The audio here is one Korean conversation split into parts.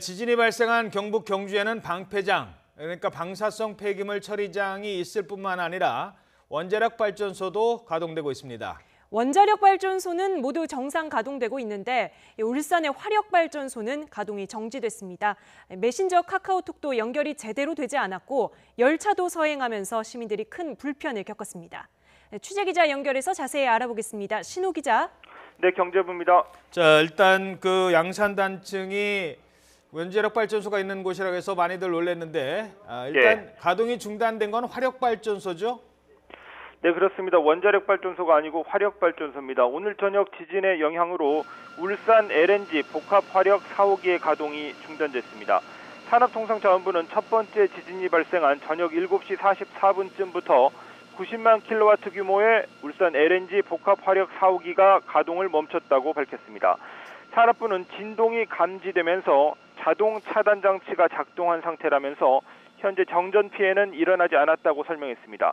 지진이 발생한 경북 경주에는 방패장, 그러니까 방사성 폐기물 처리장이 있을 뿐만 아니라 원자력 발전소도 가동되고 있습니다. 원자력 발전소는 모두 정상 가동되고 있는데 울산의 화력 발전소는 가동이 정지됐습니다. 메신저 카카오톡도 연결이 제대로 되지 않았고 열차도 서행하면서 시민들이 큰 불편을 겪었습니다. 취재기자 연결해서 자세히 알아보겠습니다. 신호 기자. 네, 경제부입니다. 자, 일단 그 양산 단층이 원자력 발전소가 있는 곳이라고 해서 많이들 놀랐는데 일단 가동이 중단된 건 화력 발전소죠? 네, 그렇습니다. 원자력 발전소가 아니고 화력 발전소입니다. 오늘 저녁 지진의 영향으로 울산 LNG 복합 화력 4호기의 가동이 중단됐습니다. 산업통상자원부는 첫 번째 지진이 발생한 저녁 7시 44분쯤부터 90만 킬로와트 규모의 울산 LNG 복합 화력 4호기가 가동을 멈췄다고 밝혔습니다. 산업부는 진동이 감지되면서 자동 차단 장치가 작동한 상태라면서 현재 정전 피해는 일어나지 않았다고 설명했습니다.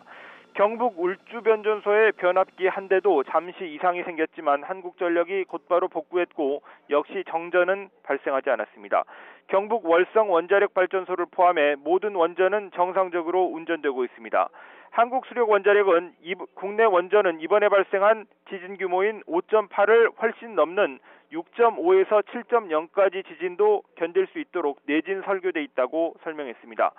경북 울주변전소의 변압기 한 대도 잠시 이상이 생겼지만 한국전력이 곧바로 복구했고 역시 정전은 발생하지 않았습니다. 경북 월성 원자력 발전소를 포함해 모든 원전은 정상적으로 운전되고 있습니다. 한국수력원자력은 국내 원전은 이번에 발생한 지진 규모인 5.8을 훨씬 넘는 6.5에서 7.0까지 지진도 견딜 수 있도록 내진 설계돼 있다고 설명했습니다.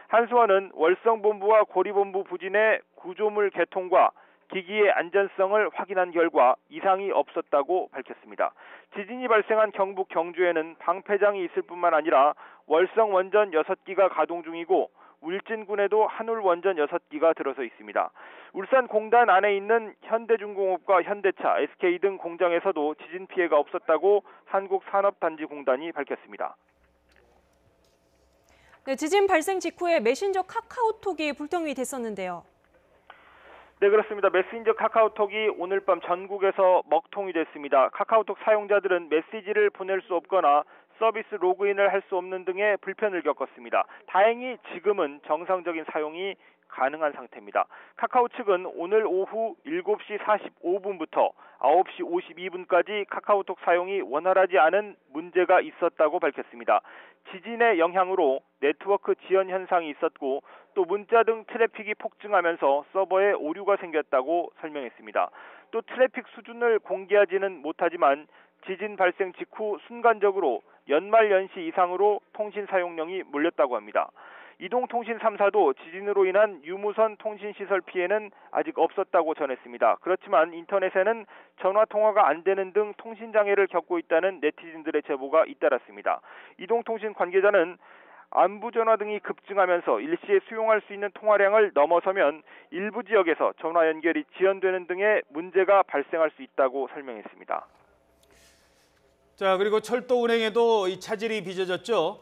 한수원은 월성본부와 고리본부 부진의 구조물 개통과 기기의 안전성을 확인한 결과 이상이 없었다고 밝혔습니다. 지진이 발생한 경북 경주에는 방패장이 있을 뿐만 아니라 월성 원전 6기가 가동 중이고 울진군에도 한울 원전 6기가 들어서 있습니다. 울산 공단 안에 있는 현대중공업과 현대차, SK 등 공장에서도 지진 피해가 없었다고 한국산업단지공단이 밝혔습니다. 네, 지진 발생 직후에 메신저 카카오톡이 불통이 됐었는데요. 네, 그렇습니다. 메신저 카카오톡이 오늘 밤 전국에서 먹통이 됐습니다. 카카오톡 사용자들은 메시지를 보낼 수 없거나 서비스 로그인을 할 수 없는 등의 불편을 겪었습니다. 다행히 지금은 정상적인 사용이 가능한 상태입니다. 카카오 측은 오늘 오후 7시 45분부터 9시 52분까지 카카오톡 사용이 원활하지 않은 문제가 있었다고 밝혔습니다. 지진의 영향으로 네트워크 지연 현상이 있었고 또 문자 등 트래픽이 폭증하면서 서버에 오류가 생겼다고 설명했습니다. 또 트래픽 수준을 공개하지는 못하지만 지진 발생 직후 순간적으로 연말연시 이상으로 통신 사용량이 몰렸다고 합니다. 이동통신 3사도 지진으로 인한 유무선 통신시설 피해는 아직 없었다고 전했습니다. 그렇지만 인터넷에는 전화통화가 안 되는 등 통신장애를 겪고 있다는 네티즌들의 제보가 잇따랐습니다. 이동통신 관계자는 안부전화 등이 급증하면서 일시에 수용할 수 있는 통화량을 넘어서면 일부 지역에서 전화 연결이 지연되는 등의 문제가 발생할 수 있다고 설명했습니다. 자, 그리고 철도 운행에도 이 차질이 빚어졌죠?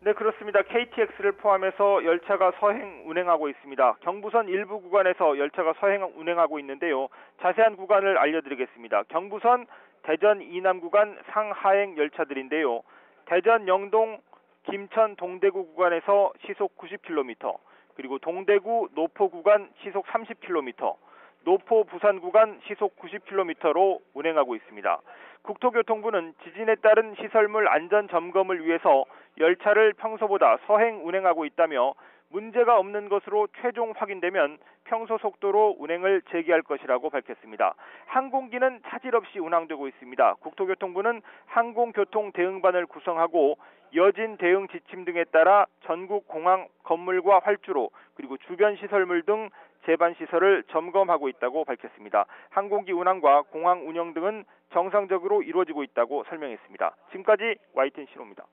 네, 그렇습니다. KTX를 포함해서 열차가 서행 운행하고 있습니다. 경부선 일부 구간에서 열차가 서행 운행하고 있는데요. 자세한 구간을 알려드리겠습니다. 경부선 대전 이남 구간 상하행 열차들인데요. 대전 영동 김천 동대구 구간에서 시속 90km, 그리고 동대구 노포 구간 시속 30km, 노포 부산 구간 시속 90km로 운행하고 있습니다. 국토교통부는 지진에 따른 시설물 안전 점검을 위해서 열차를 평소보다 서행 운행하고 있다며 문제가 없는 것으로 최종 확인되면 평소 속도로 운행을 재개할 것이라고 밝혔습니다. 항공기는 차질 없이 운항되고 있습니다. 국토교통부는 항공교통 대응반을 구성하고 여진 대응 지침 등에 따라 전국 공항 건물과 활주로 그리고 주변 시설물 등 제반 시설을 점검하고 있다고 밝혔습니다. 항공기 운항과 공항 운영 등은 정상적으로 이루어지고 있다고 설명했습니다. 지금까지 YTN 신호입니다.